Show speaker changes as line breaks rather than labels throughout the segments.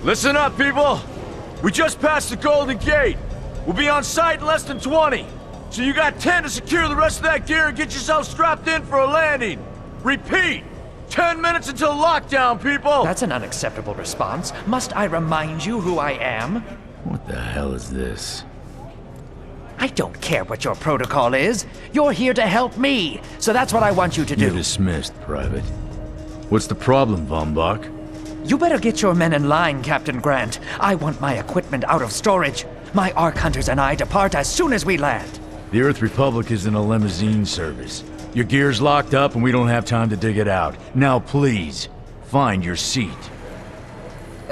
Listen up, people! We just passed the Golden Gate. We'll be on site in less than 20. So you got 10 to secure the rest of that gear and get yourself strapped in for a landing. Repeat! 10 minutes until lockdown, people!
That's an unacceptable response. Must I remind you who I am?
What the hell is this?
I don't care what your protocol is. You're here to help me, so that's what I want you to do.
You're dismissed, Private. What's the problem, Von Bach?
You better get your men in line, Captain Grant. I want my equipment out of storage. My Ark Hunters and I depart as soon as we land.
The Earth Republic is in a limousine service. Your gear's locked up and we don't have time to dig it out. Now please, find your seat.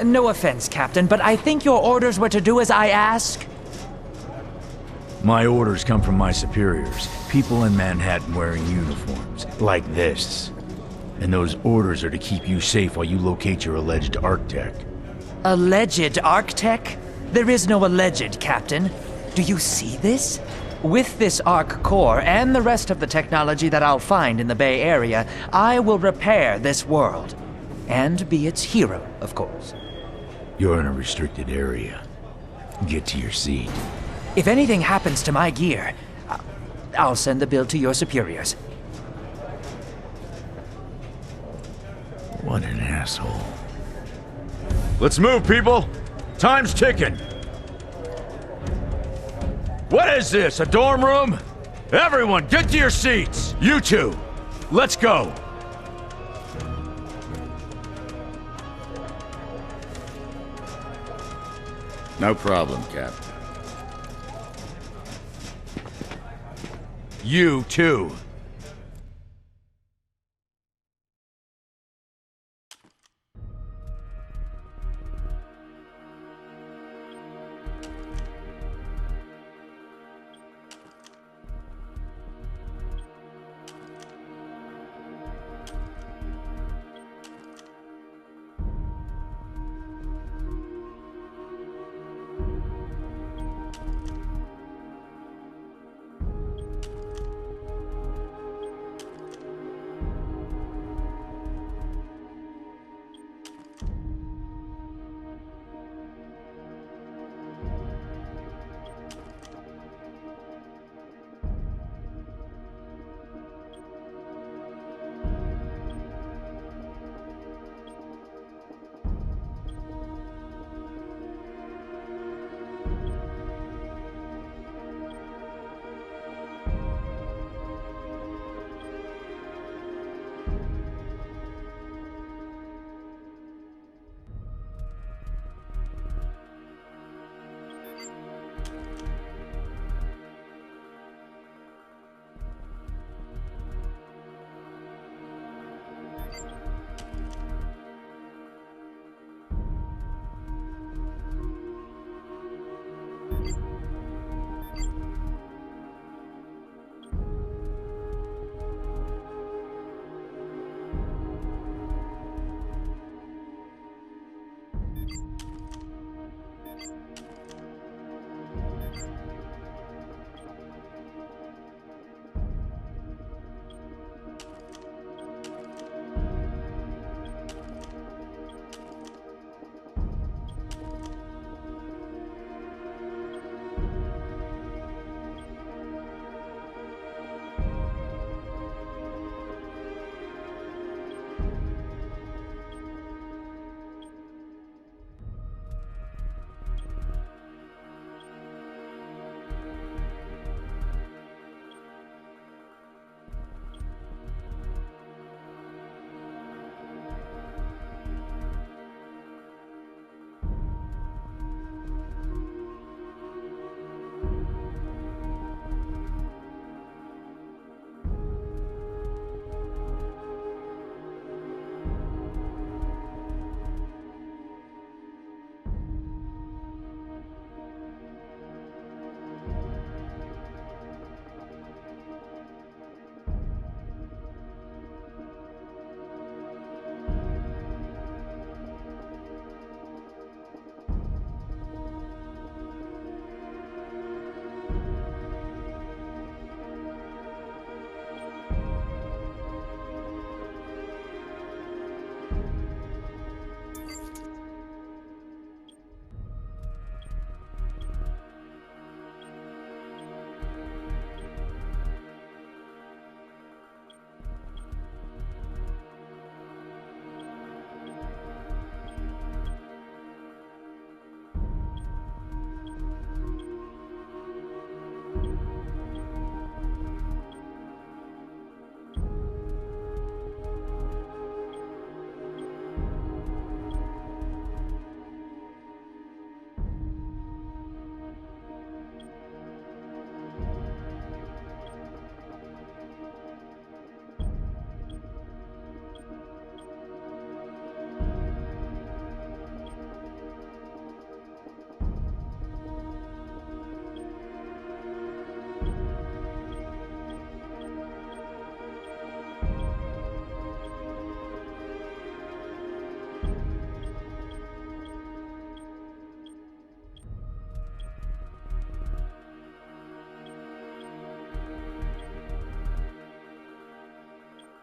No offense, Captain, but I think your orders were to do as I ask.
My orders come from my superiors. People in Manhattan wearing uniforms, like this. And those orders are to keep you safe while you locate your alleged Arc-Tech.
Alleged Arc-Tech? There is no alleged, Captain. Do you see this? With this Arc core and the rest of the technology that I'll find in the Bay Area, I will repair this world. And be its hero, of course.
You're in a restricted area. Get to your seat.
If anything happens to my gear, I'll send the bill to your superiors.
What an asshole.
Let's move, people! Time's ticking! What is this, a dorm room? Everyone, get to your seats! You two, let's go!
No problem, Cap.
You too.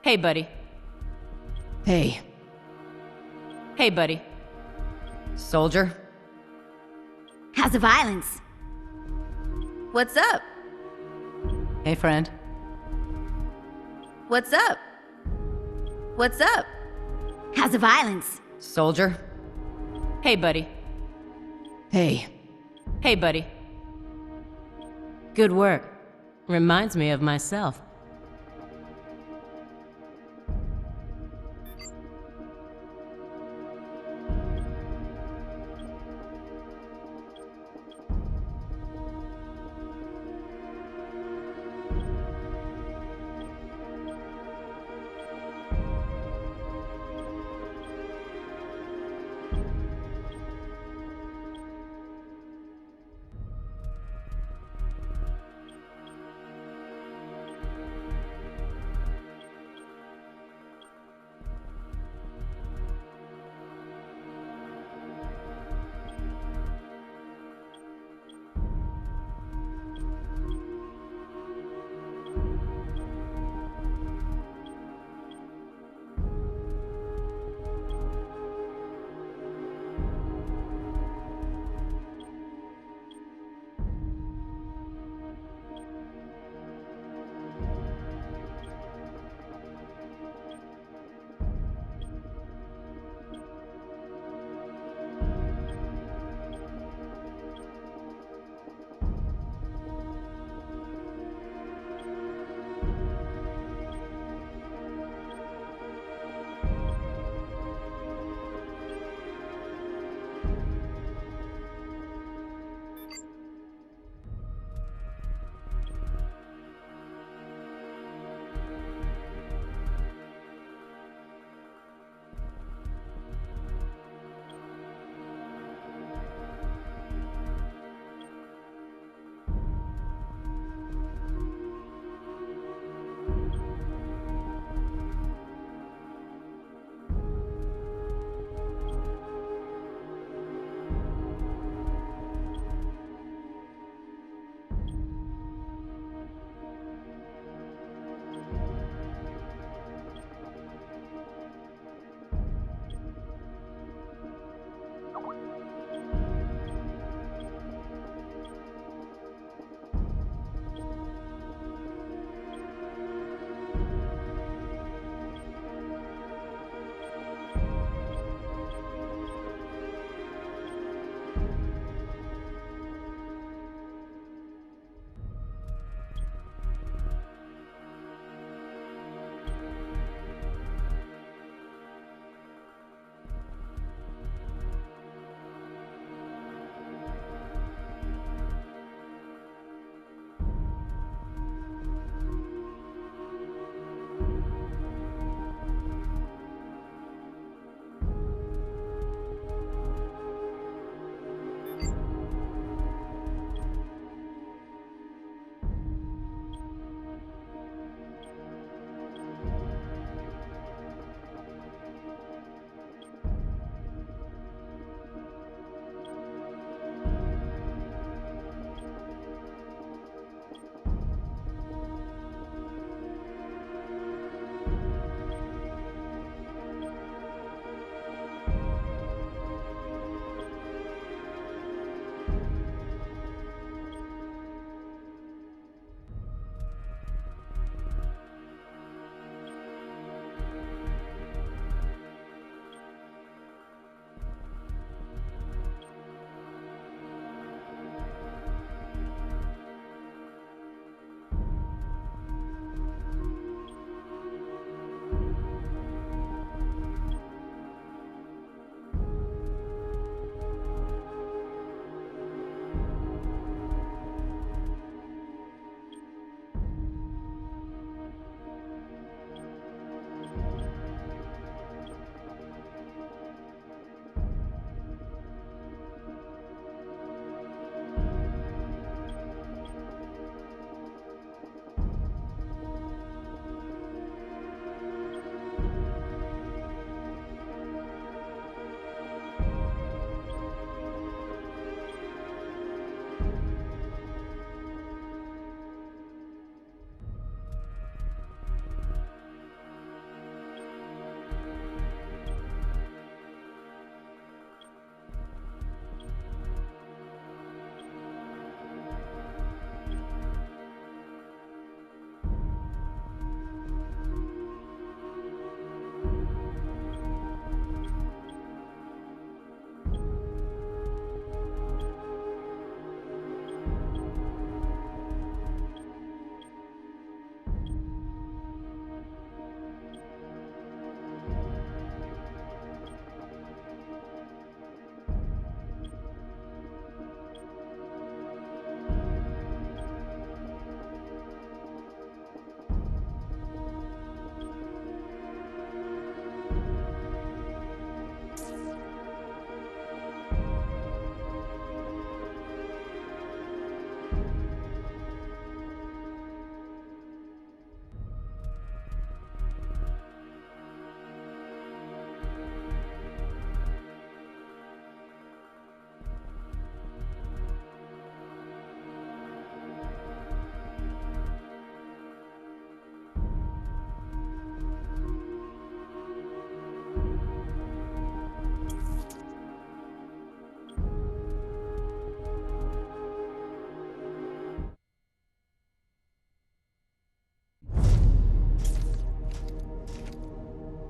Hey, buddy.
Hey.
Hey, buddy.
Soldier?
How's the violence? What's up?
Hey, friend.
What's up? What's up? How's the violence?
Soldier?
Hey, buddy.
Hey.
Hey, buddy. Good work. Reminds me of myself.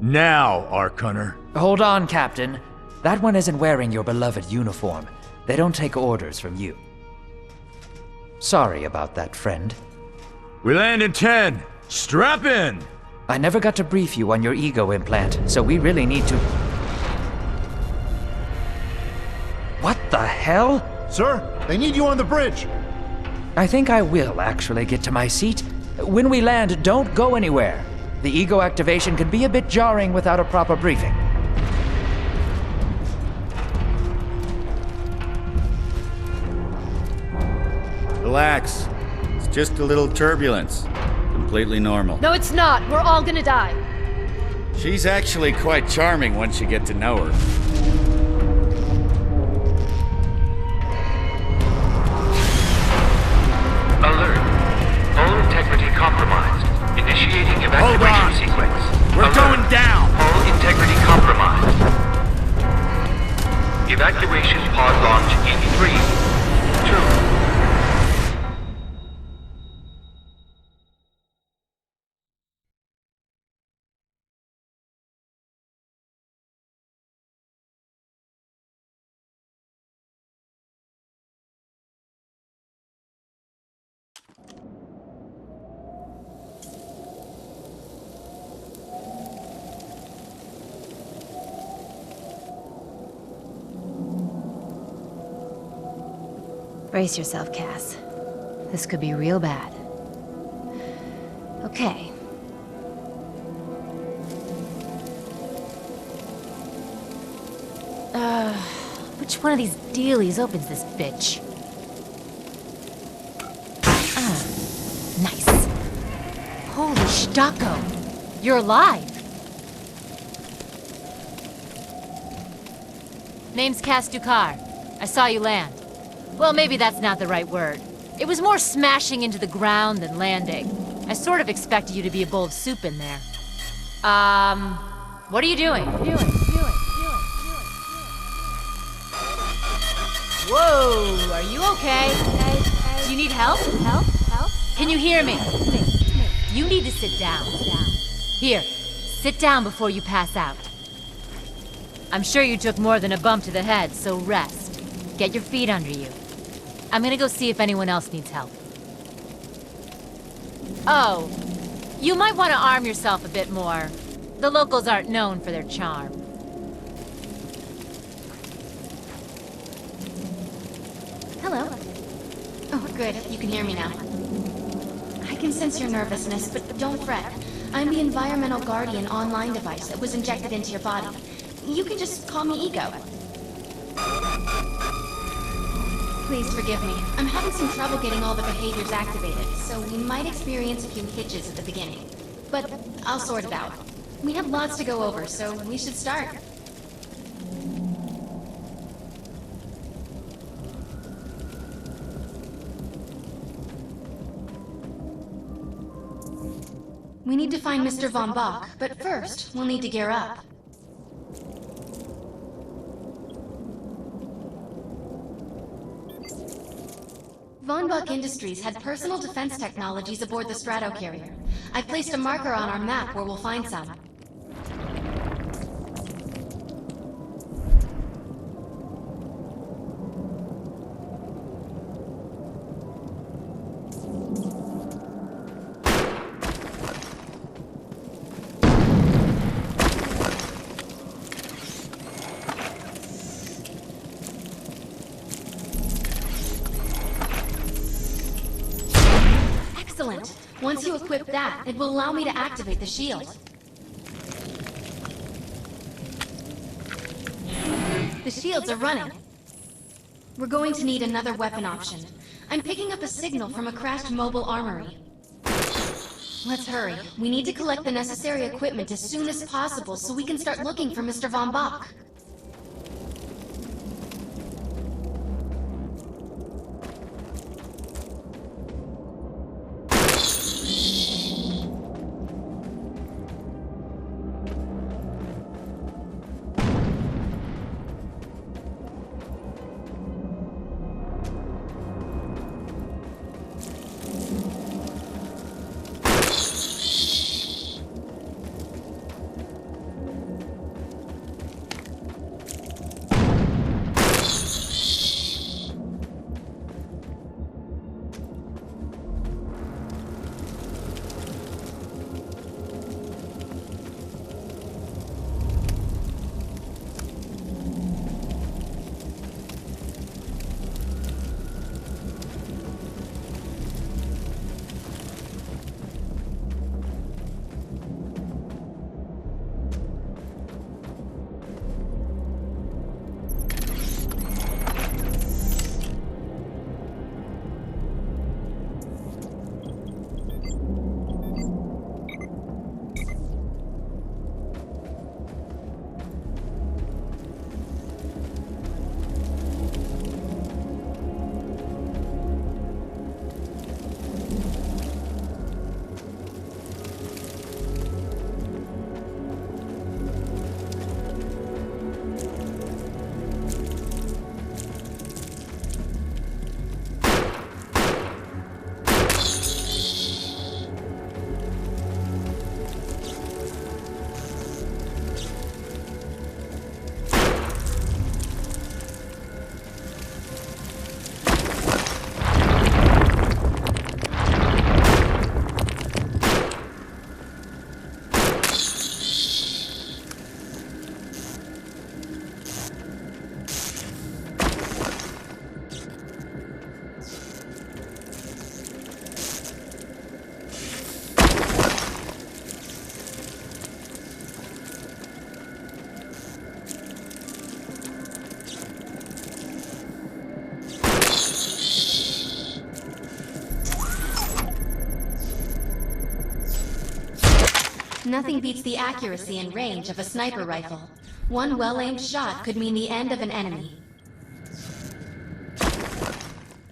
Now, Ark Hunter.
Hold on, Captain. That one isn't wearing your beloved uniform. They don't take orders from you. Sorry about that, friend.
We land in 10. Strap in!
I never got to brief you on your ego implant, so we really need to... What the hell?
Sir, they need you on the bridge.
I think I will actually get to my seat. When we land, don't go anywhere. The ego activation can be a bit jarring without a proper briefing.
Relax. It's just a little turbulence. Completely normal.
No, it's not. We're all gonna die.
She's actually quite charming once you get to know her.
Alert. Hull integrity compromised. Initiating evacuation sequence.
We're going down!
Hull integrity compromised. Evacuation pod launch in 3, 2...
Brace yourself, Cass. This could be real bad. Okay. Which one of these dealies opens this bitch? Nice. Holy Stocko! You're alive! Name's Cass Dukar. I saw you land. Well, maybe that's not the right word. It was more smashing into the ground than landing. I sort of expected you to be a bowl of soup in there. What are you doing? Whoa, are you okay? Do you need help? Help? Can you hear me? You need to sit down. Here, sit down before you pass out. I'm sure you took more than a bump to the head, so rest. Get your feet under you. I'm gonna go see if anyone else needs help. Oh, you might want to arm yourself a bit more. The locals aren't known for their charm.
Hello. Oh, good. You can hear me now. I can sense your nervousness, but don't fret. I'm the Environmental Guardian online device that was injected into your body. You can just call me Ego. Please forgive me. I'm having some trouble getting all the behaviors activated, so we might experience a few hitches at the beginning. But I'll sort it out. We have lots to go over, so we should start. We need to find Mr. Von Bach, but first, we'll need to gear up. Von Bach Industries had personal defense technologies aboard the Stratocarrier. I placed a marker on our map where we'll find some. Excellent. Once you equip that, it will allow me to activate the shield. The shields are running. We're going to need another weapon option. I'm picking up a signal from a crashed mobile armory. Let's hurry. We need to collect the necessary equipment as soon as possible so we can start looking for Mr. Von Bach. Nothing beats the accuracy and range of a sniper rifle. One well-aimed shot could mean the end of an enemy.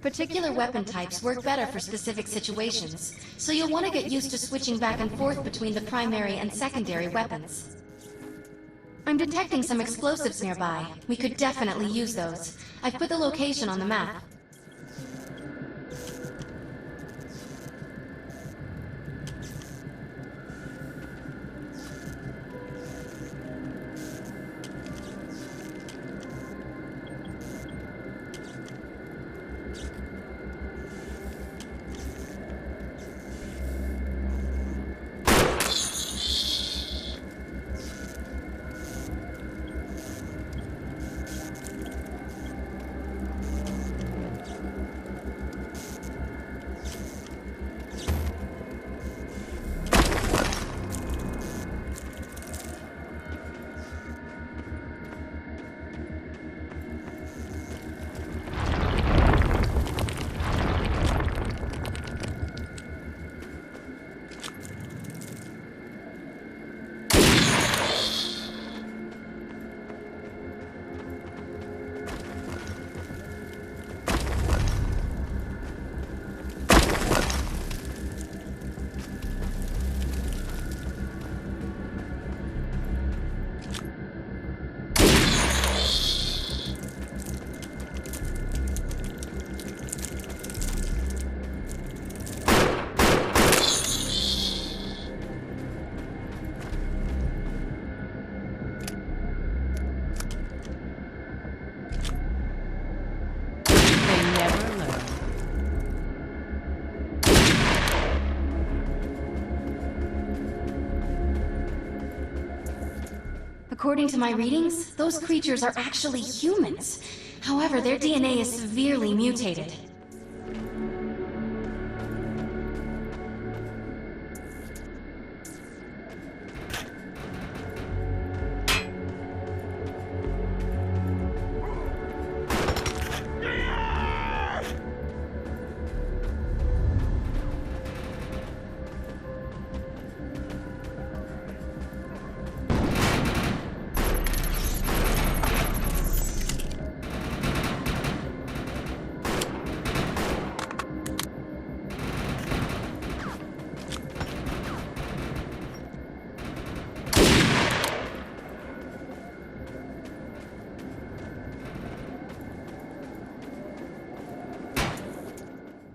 Particular weapon types work better for specific situations, so you'll want to get used to switching back and forth between the primary and secondary weapons. I'm detecting some explosives nearby. We could definitely use those. I've put the location on the map. According to my readings, those creatures are actually humans. However, their DNA is severely mutated.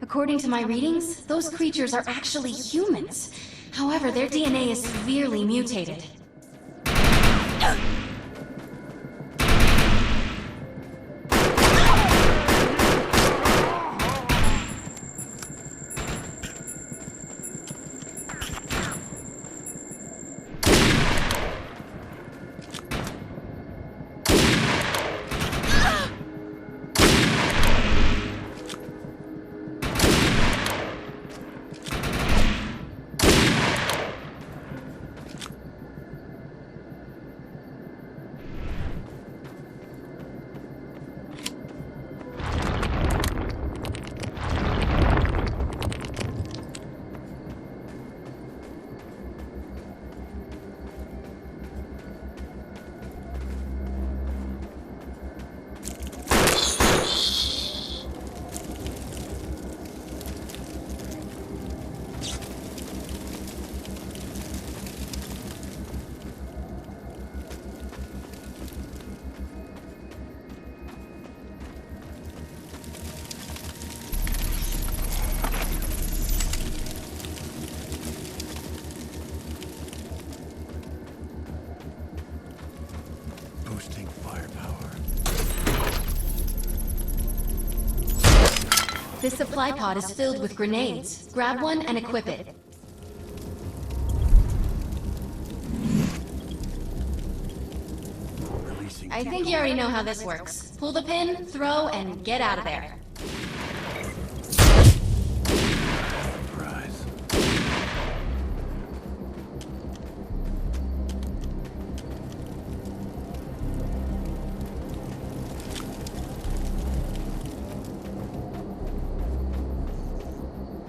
According to my readings, those creatures are actually humans. However, their DNA is severely mutated. This supply pod is filled with grenades. Grab one and equip it. I think you already know how this works. Pull the pin, throw, and get out of there.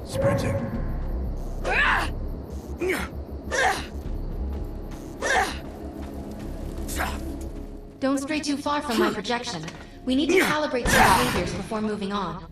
Sprinting.
stray too far from my projection. We need to calibrate some behaviors before moving on.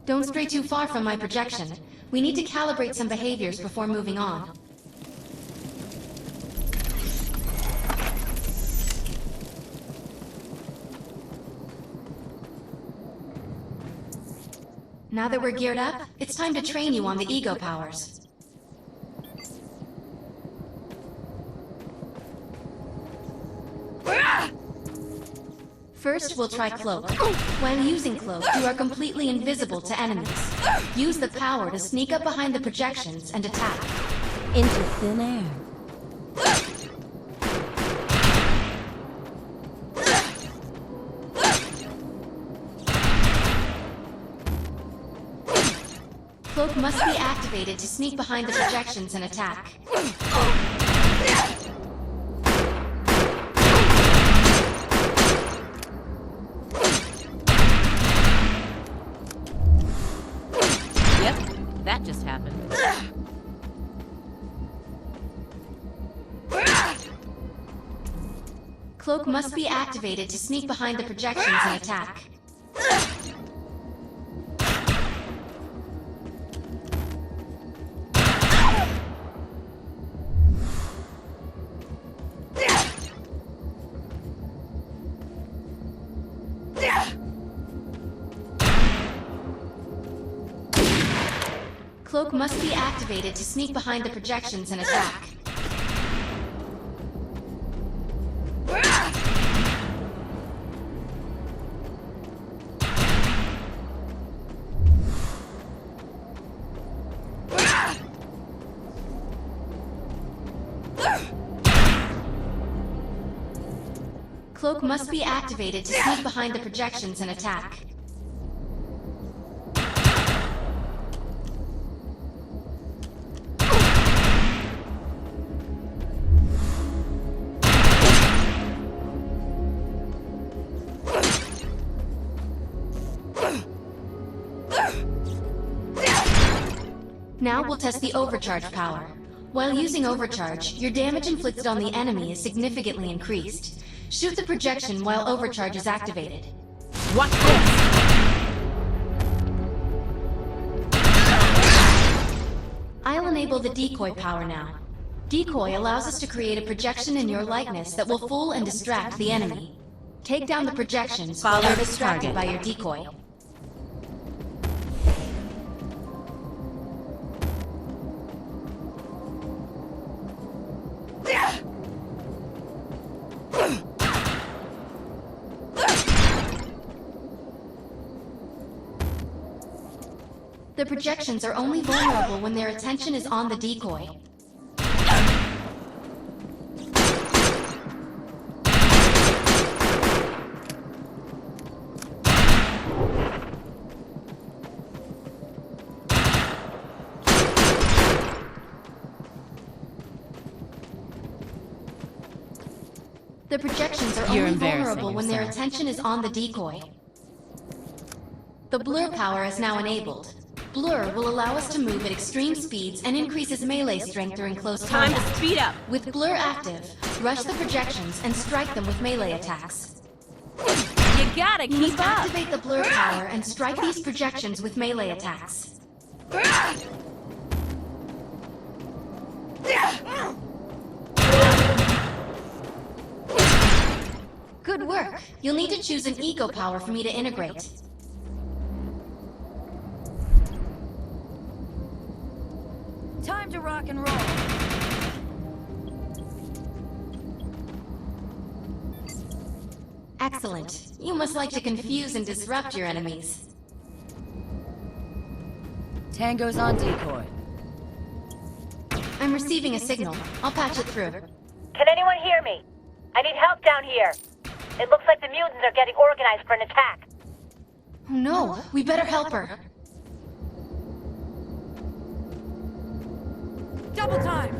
Don't stray too far from my projection. We need to calibrate some behaviors before moving on. Now that we're geared up, it's time to train you on the ego powers. First, we'll try Cloak. When using Cloak, you are completely invisible to enemies. Use the power to sneak up behind the projections and attack.
Into thin air.
Cloak must be activated to sneak behind the projections and attack.
That just happened.
Cloak must be activated to sneak behind the projections and attack. Cloak must be activated to sneak behind the projections and attack. Cloak must be activated to sneak behind the projections and attack. Now we'll test the overcharge power. While using overcharge, your damage inflicted on the enemy is significantly increased. Shoot the projection while overcharge is activated.
Watch this!
I'll enable the decoy power now. Decoy allows us to create a projection in your likeness that will fool and distract the enemy. Take down the projections while they're distracted by your decoy. The projections are only vulnerable when their attention is on the decoy. The projections are only vulnerable when their attention is on the decoy. The blur power is now enabled. Blur will allow us to move at extreme speeds and increases melee strength during close combat.
Time to speed up!
With Blur active, rush the projections and strike them with melee attacks.
You gotta
You must
keep up!
activate the Blur power and strike these projections with melee attacks. Good work! You'll need to choose an ego power for me to integrate.
rock and roll.
Excellent. You must like to confuse and disrupt your enemies.
Tango's on decoy.
I'm receiving a signal. I'll patch it through.
Can anyone hear me? I need help down here. It looks like the mutants are getting organized for an attack.
Oh no, we better help her.
Double time!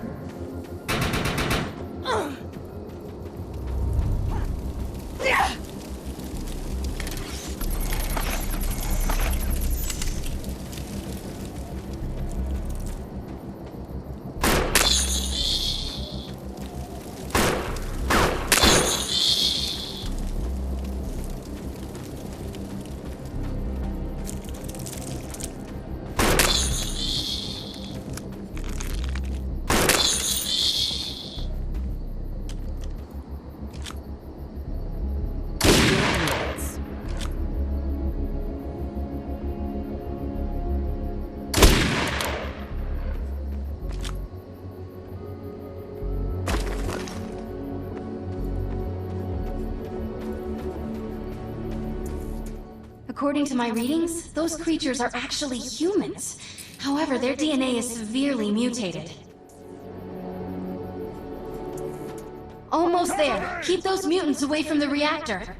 According to my readings, those creatures are actually humans. However, their DNA is severely mutated. Almost there. Keep those mutants away from the reactor.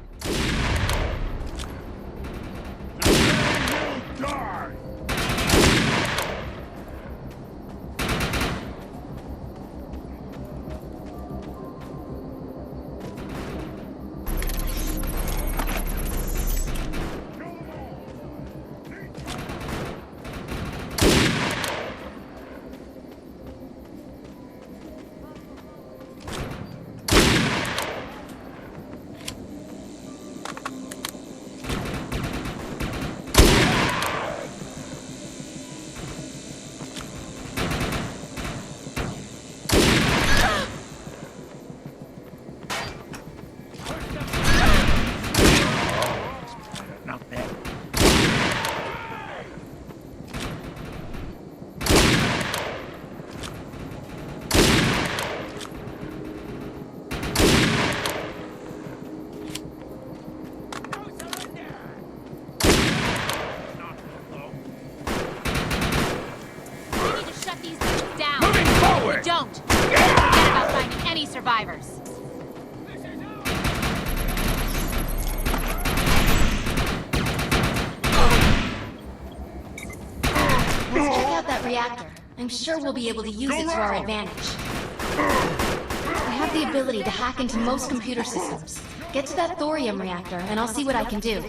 Don't! Forget about finding any survivors.
Let's check out that reactor. I'm sure we'll be able to use it to our advantage. I have the ability to hack into most computer systems. Get to that thorium reactor, and I'll see what I can do.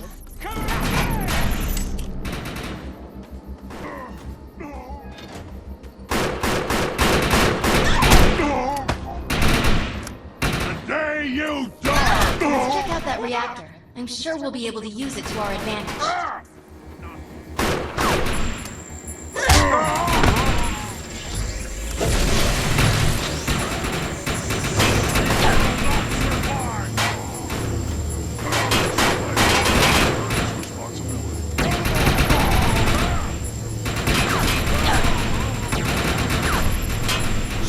Let's check out that reactor. I'm sure we'll be able to use it to our advantage.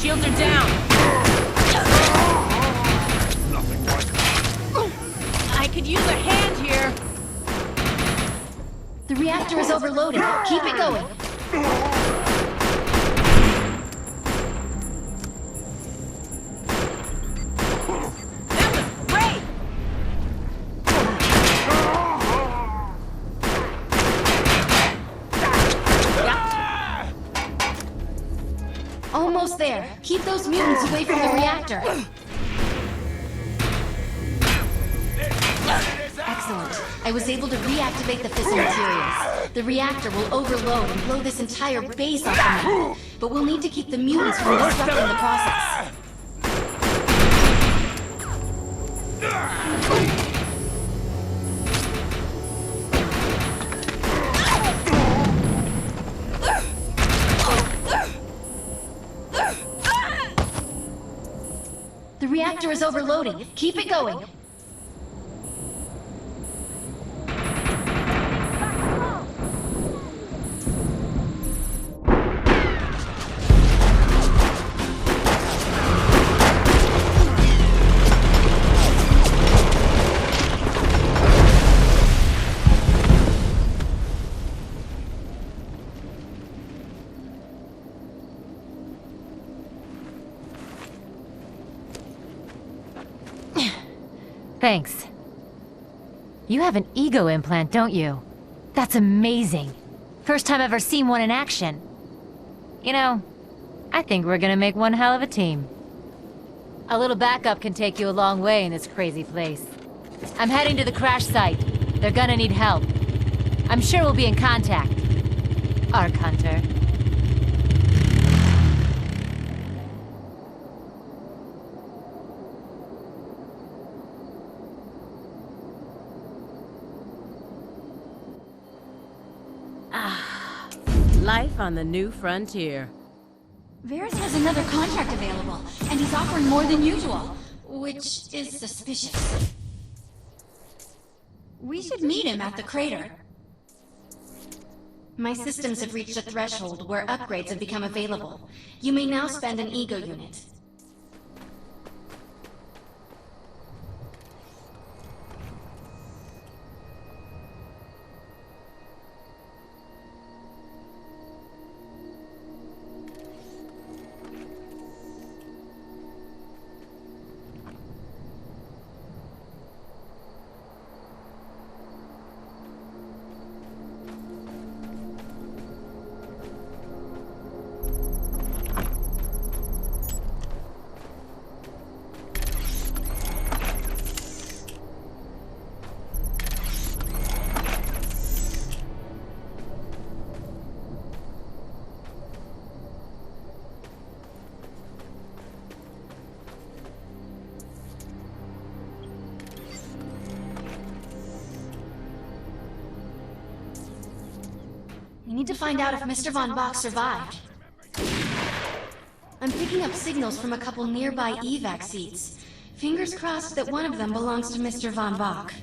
Shields are down. I could use a hand here.
The reactor is overloaded. Keep it going.
That was great!
Almost there. Keep those mutants away from the reactor. Excellent. I was able to reactivate the fissile materials. The reactor will overload and blow this entire base off the map. But we'll need to keep the mutants from disrupting the process. The reactor is overloading. Keep it going.
Thanks. You have an ego implant, don't you? That's amazing. First time I've ever seen one in action. You know, I think we're gonna make one hell of a team. A little backup can take you a long way in this crazy place. I'm heading to the crash site. They're gonna need help. I'm sure we'll be in contact. Ark Hunter.
Life on the new frontier.
Varys has another contract available, and he's offering more than usual, which is suspicious. We should meet him at the crater. My systems have reached a threshold where upgrades have become available. You may now spend an ego unit. We need to find out if Mr. Von Bach survived. I'm picking up signals from a couple nearby evac seats. Fingers crossed that one of them belongs to Mr. Von Bach.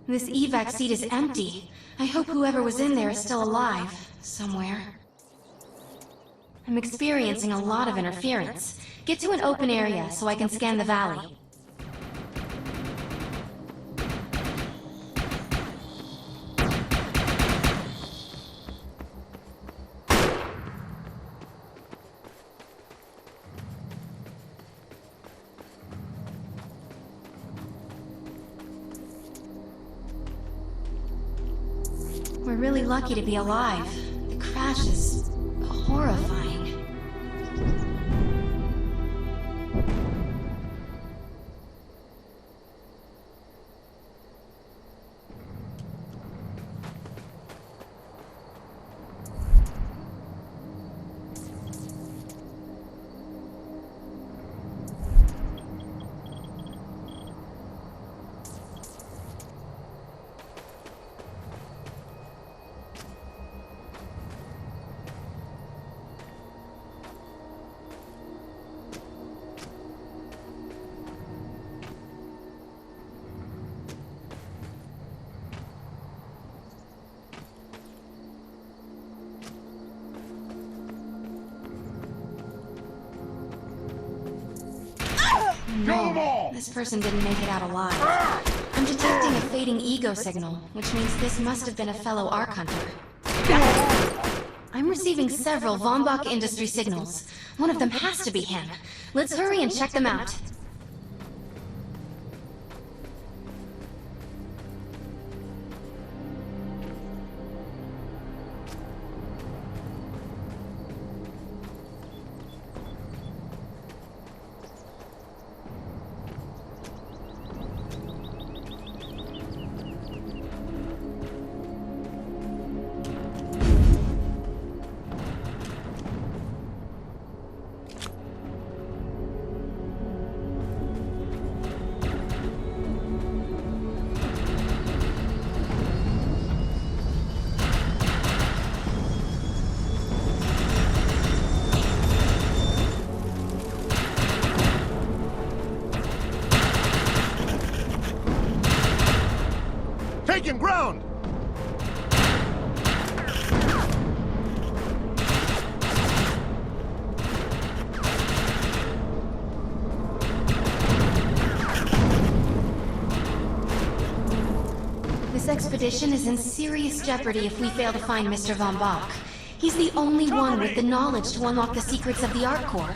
This evac seat is empty. I hope whoever was in there is still alive, somewhere. I'm experiencing a lot of interference. Get to an open area so I can scan the valley. We're really lucky to be alive. The crash is horrifying.
Kill them all!
This person didn't make it out alive. I'm detecting a fading ego signal, which means this must have been a fellow Ark Hunter. I'm receiving several Von Bach Industry signals. One of them has to be him. Let's hurry and check them out.
Taking ground!
This expedition is in serious jeopardy if we fail to find Mr. Von Bach. He's the only one with the knowledge to unlock the secrets of the Ark Core.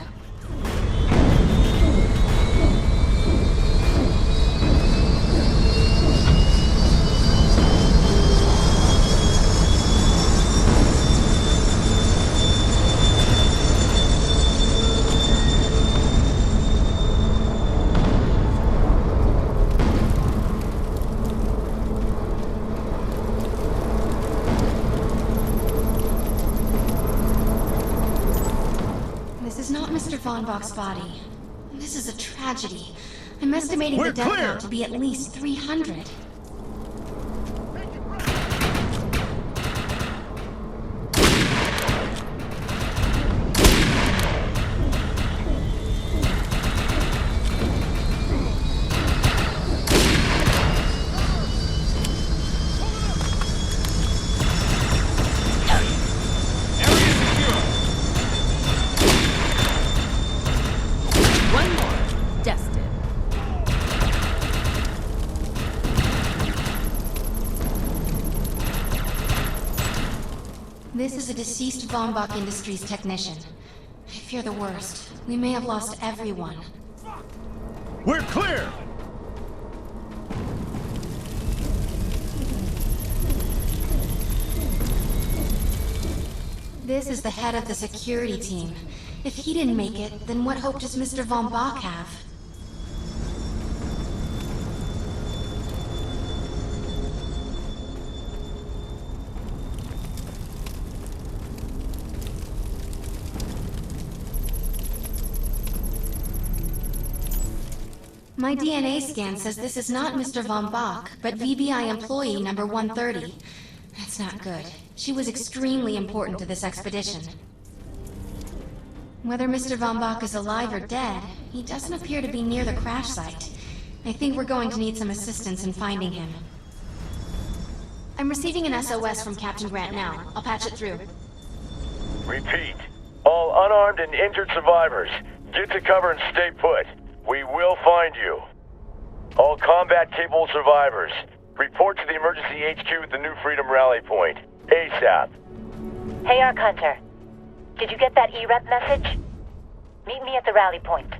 This is not Mr. Von Bach's body. This is a tragedy. I'm estimating the death count to be at least 300.
One more. Dusted.
This is a deceased Von Bach Industries technician. I fear the worst. We may have lost everyone.
We're clear!
This is the head of the security team. If he didn't make it, then what hope does Mr. Von Bach have? My DNA scan says this is not Mr. Von Bach, but VBI employee number 130. That's not good. She was extremely important to this expedition. Whether Mr. Von Bach is alive or dead, he doesn't appear to be near the crash site. I think we're going to need some assistance in finding him. I'm receiving an SOS from Captain Grant now. I'll patch it through.
Repeat. All unarmed and injured survivors, get to cover and stay put. We will find you. All combat-capable survivors, report to the emergency HQ at the New Freedom Rally Point. ASAP.
Hey, Ark Hunter. Did you get that EREP message? Meet me at the rally point.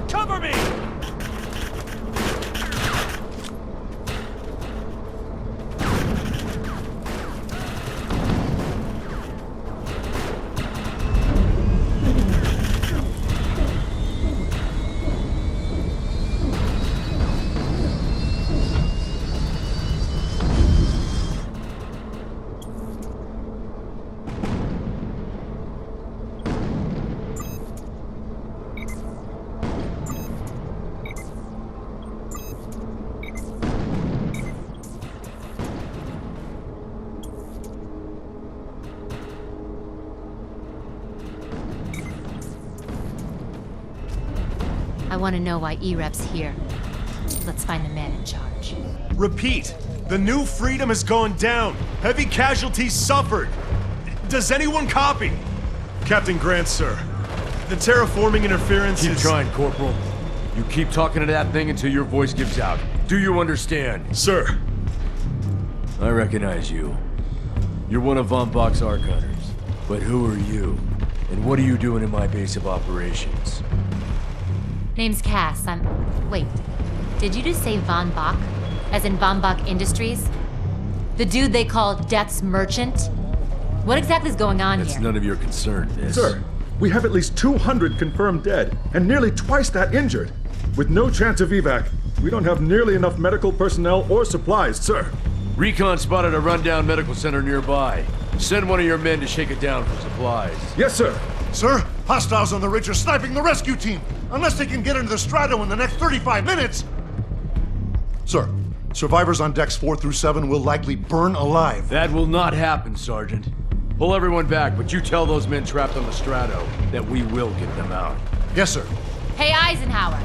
Cover me!
want to know why E-Rep's here. Let's find the man in charge.
Repeat. The New Freedom is going down. Heavy casualties suffered. Does anyone copy? Captain Grant, sir. The terraforming interference
Keep
is...
trying, Corporal. You keep talking to that thing until your voice gives out. Do you understand?
Sir.
I recognize you. You're one of Von Bach's Ark Hunters. But who are you? And what are you doing in my base of operations?
Name's Cass. Wait. Did you just say Von Bach? As in Von Bach Industries? The dude they call Death's Merchant? What exactly is going on here?
It's none of your concern, miss.
Sir, we have at least 200 confirmed dead, and nearly twice that injured. With no chance of evac, we don't have nearly enough medical personnel or supplies, sir.
Recon spotted a rundown medical center nearby. Send one of your men to shake it down for supplies.
Yes, sir.
Sir, hostiles on the ridge are sniping the rescue team. Unless they can get into the Strato in the next 35 minutes. Sir, survivors on decks 4 through 7 will likely burn alive.
That will not happen, Sergeant. Pull everyone back, but you tell those men trapped on the Strato that we will get them out.
Yes, sir.
Hey, Eisenhower!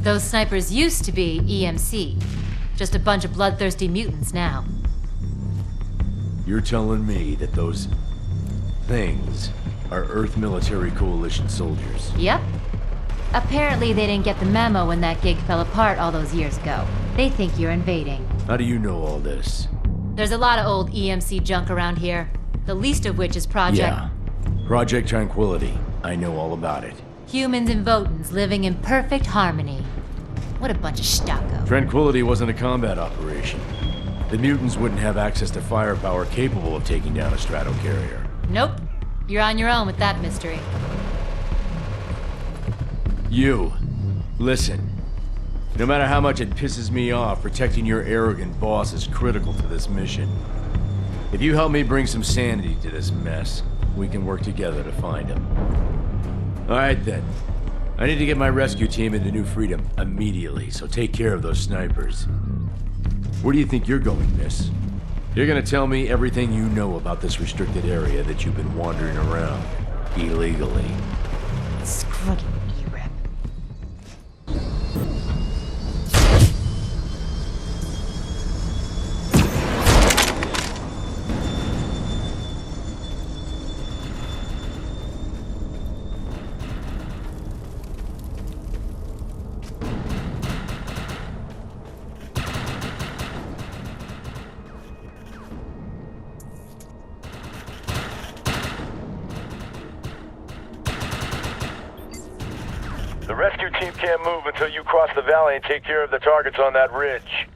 Those snipers used to be EMC. Just a bunch of bloodthirsty mutants now.
You're telling me that those things are Earth Military Coalition soldiers?
Yep. Apparently they didn't get the memo when that gig fell apart all those years ago. They think you're invading.
How do you know all this?
There's a lot of old EMC junk around here. The least of which is Project...
Yeah. Project Tranquility. I know all about it.
Humans and Votans living in perfect harmony. What a bunch of stucco.
Tranquility wasn't a combat operation. The mutants wouldn't have access to firepower capable of taking down a strato carrier.
Nope. You're on your own with that mystery.
You. Listen. No matter how much it pisses me off, protecting your arrogant boss is critical to this mission. If you help me bring some sanity to this mess, we can work together to find him. Alright then. I need to get my rescue team into New Freedom immediately, so take care of those snipers. Where do you think you're going, miss? You're gonna tell me everything you know about this restricted area that you've been wandering around illegally.
Screw it, E-Rep.
The rescue team can't move until you cross the valley and take care of the targets on that ridge.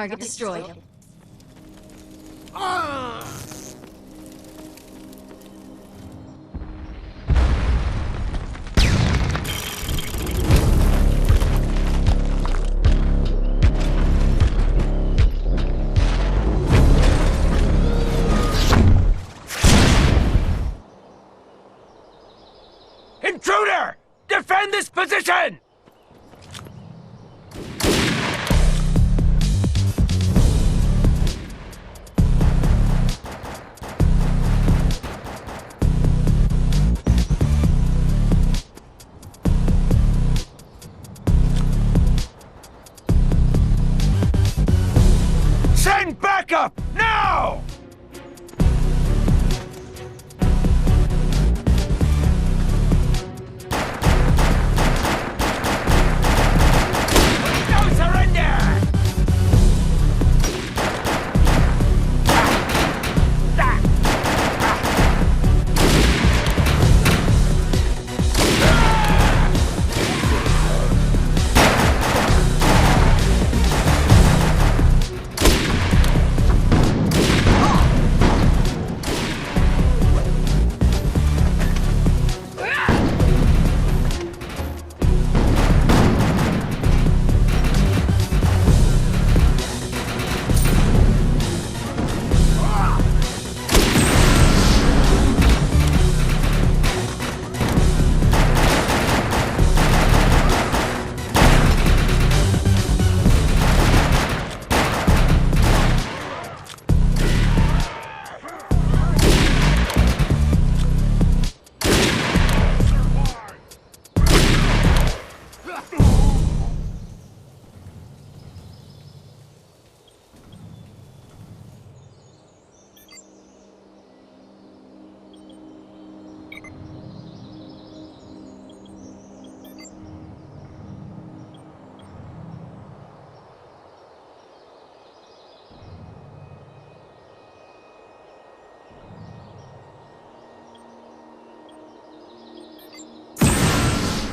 Target destroyed.
Intruder! Defend this position! Send backup! Now! No surrender!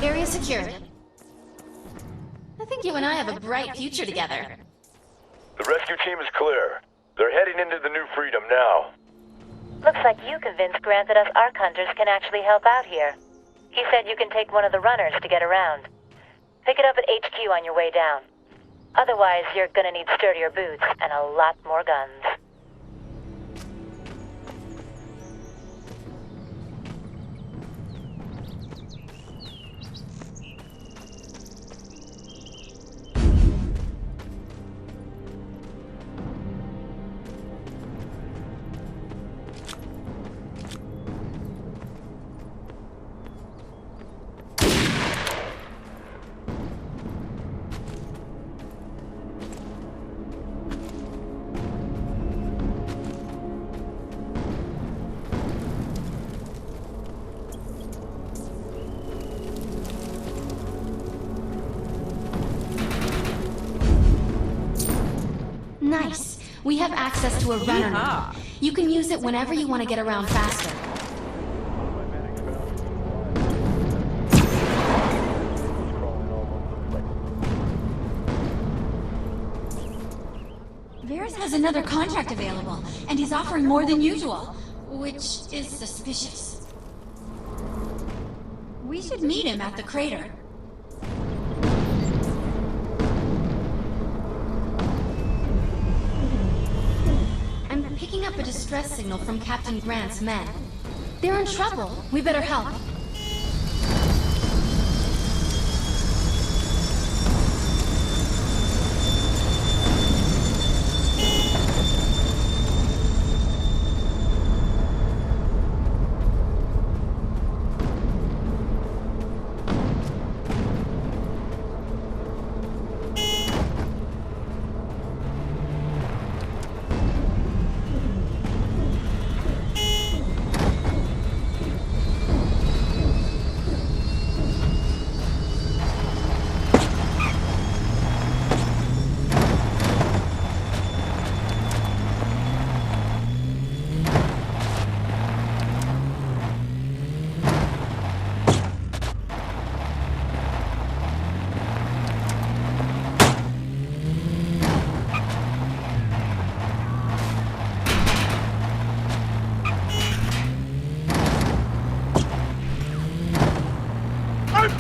Area secured. I think you and I have a bright future together.
The rescue team is clear. They're heading into the New Freedom now.
Looks like you convinced Grant that us Ark Hunters can actually help out here. He said you can take one of the runners to get around. Pick it up at HQ on your way down. Otherwise, you're gonna need sturdier boots and a lot more guns.
Nice. We have access to a runner now. You can use it whenever you want to get around faster. Varys has another contract available, and he's offering more than usual, which is suspicious. We should meet him at the crater. I'm picking up a distress signal from Captain Grant's men. They're in trouble. We better help.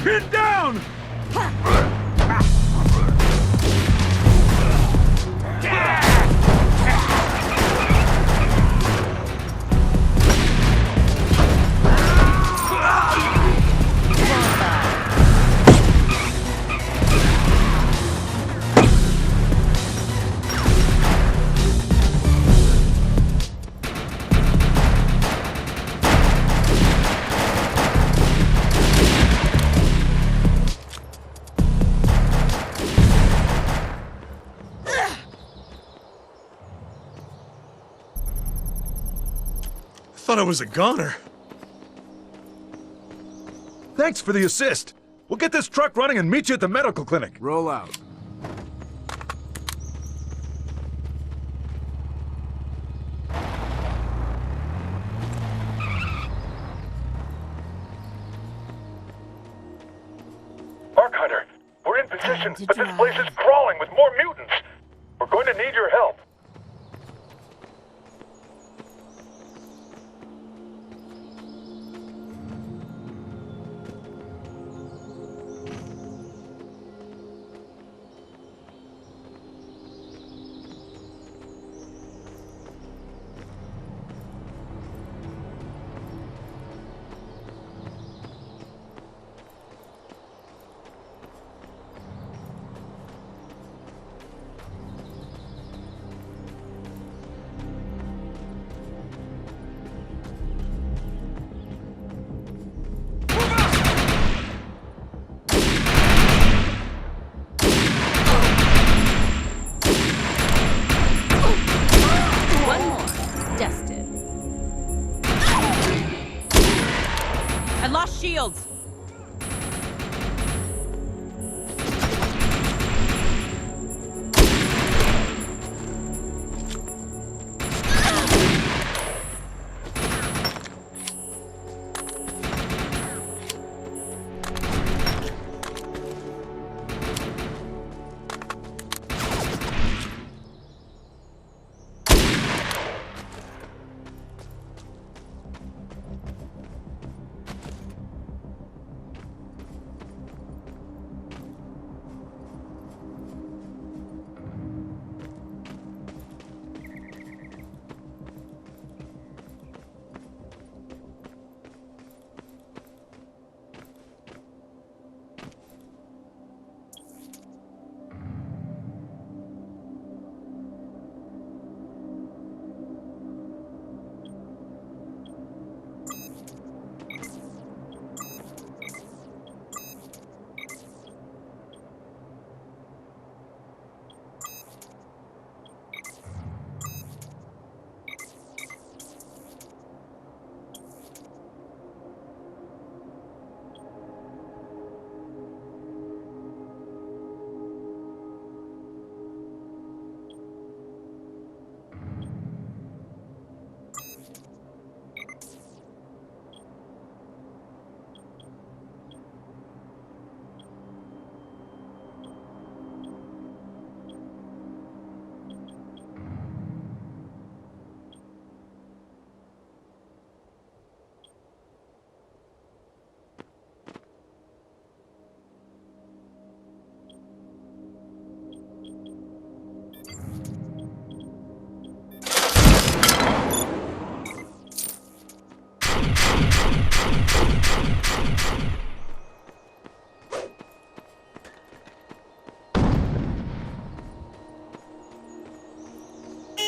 Pinned down!
Thought I was a goner.
Thanks for the assist. We'll get this truck running and meet you at the medical clinic.
Roll out.
Arc Hunter, we're in position, but this place is crawling with more mutants. We're going to need your help.
Shields!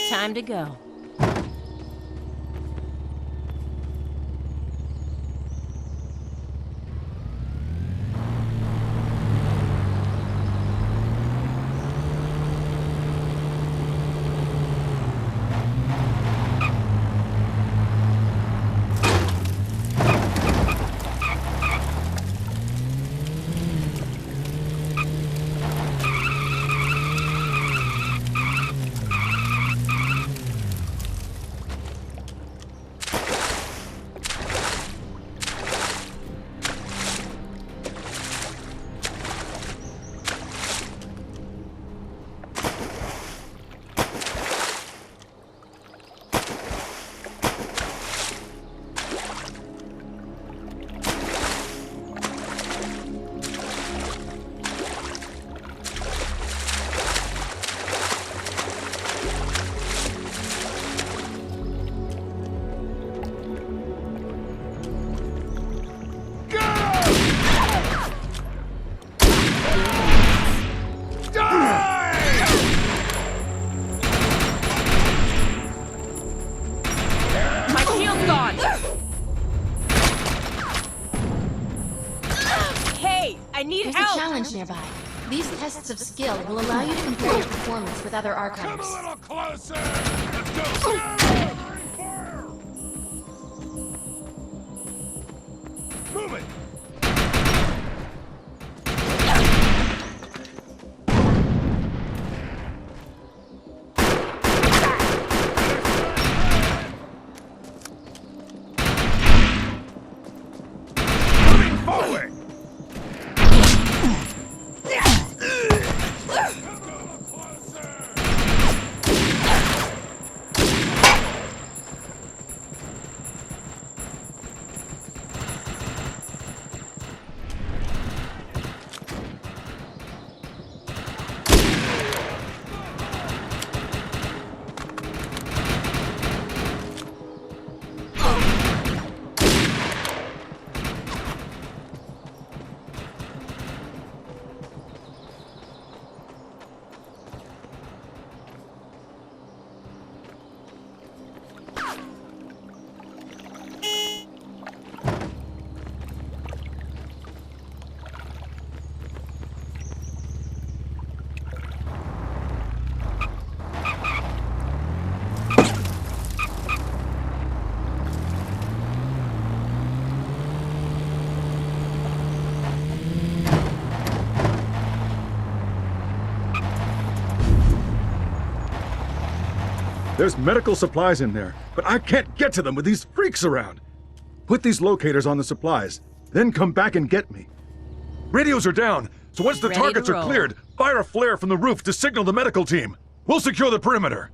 Time to go.
I need
There's
help!
a challenge nearby. These tests of skill will allow you to compare your performance with other Ark Hunters.
Come a little closer! Let's go! Fire! Move it! Moving forward!
There's medical supplies in there, but I can't get to them with these freaks around. Put these locators on the supplies, then come back and get me.
Radios are down, so once the
Ready to
targets are
roll.
cleared, fire a flare from the roof to signal the medical team. We'll secure the perimeter.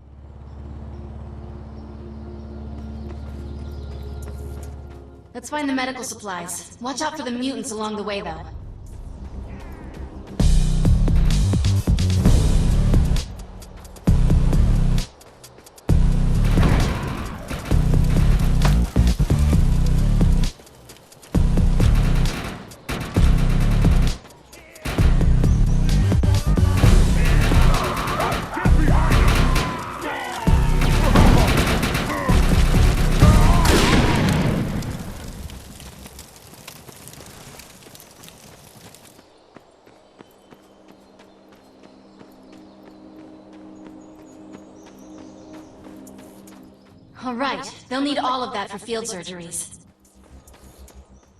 Let's find the medical supplies. Watch out for the mutants along the way, though. All right, they'll need all of that for field surgeries.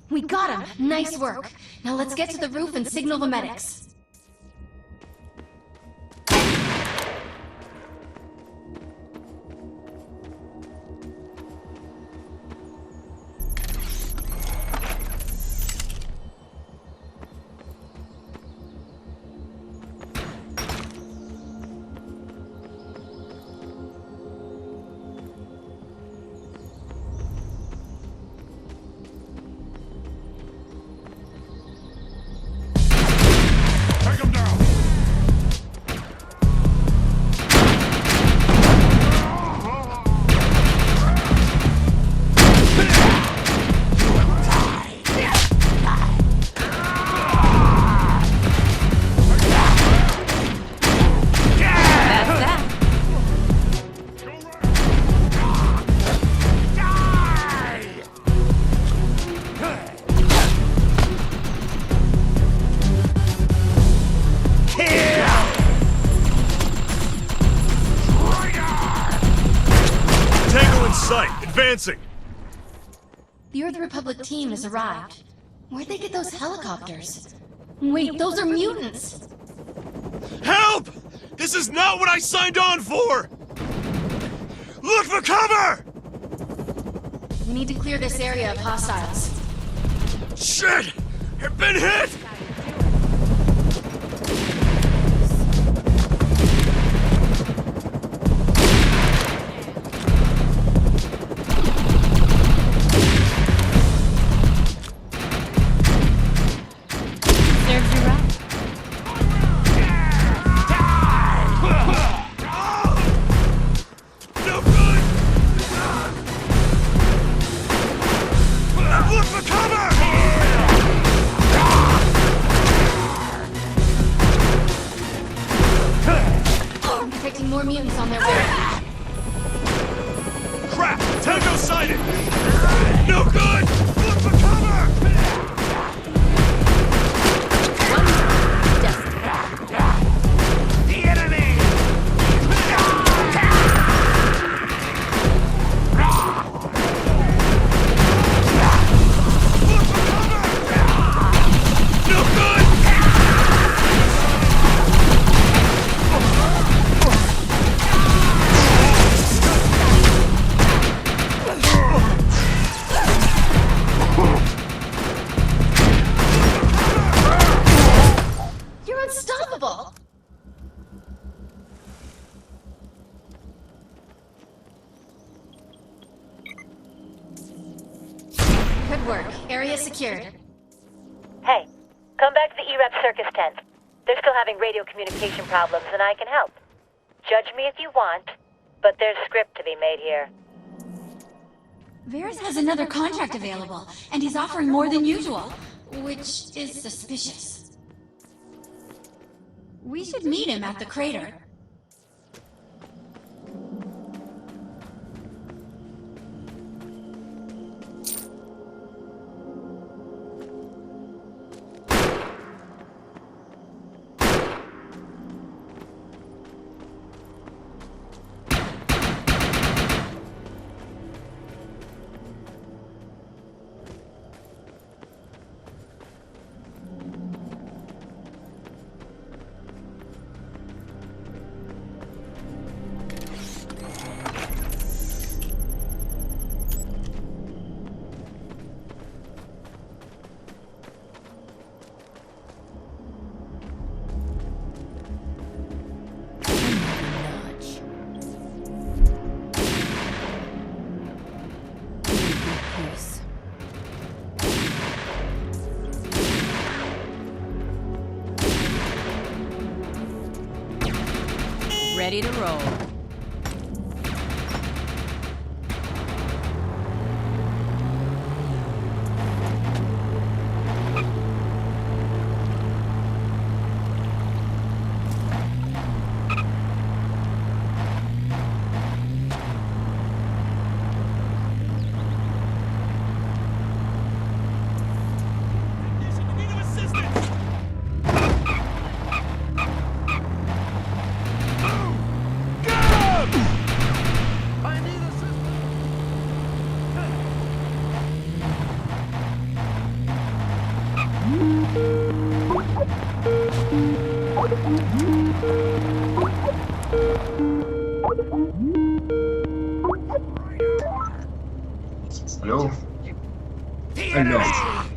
We got him! Nice work! Now let's get to the roof and signal the medics.
Advancing!
The Earth Republic team has arrived. Where'd they get those helicopters? Wait, those are mutants!
Help! This is not what I signed on for! Look for cover!
We need to clear this area of hostiles.
Shit! I've been hit!
Look for cover!
Good work. Area secured.
Hey, come back to the EREP circus tent. They're still having radio communication problems, and I can help. Judge me if you want, but there's script to be made here.
Varys has another contract available, and he's offering more than usual, which is suspicious. We should meet him at the crater.
Ready to roll.
Hello? Hello.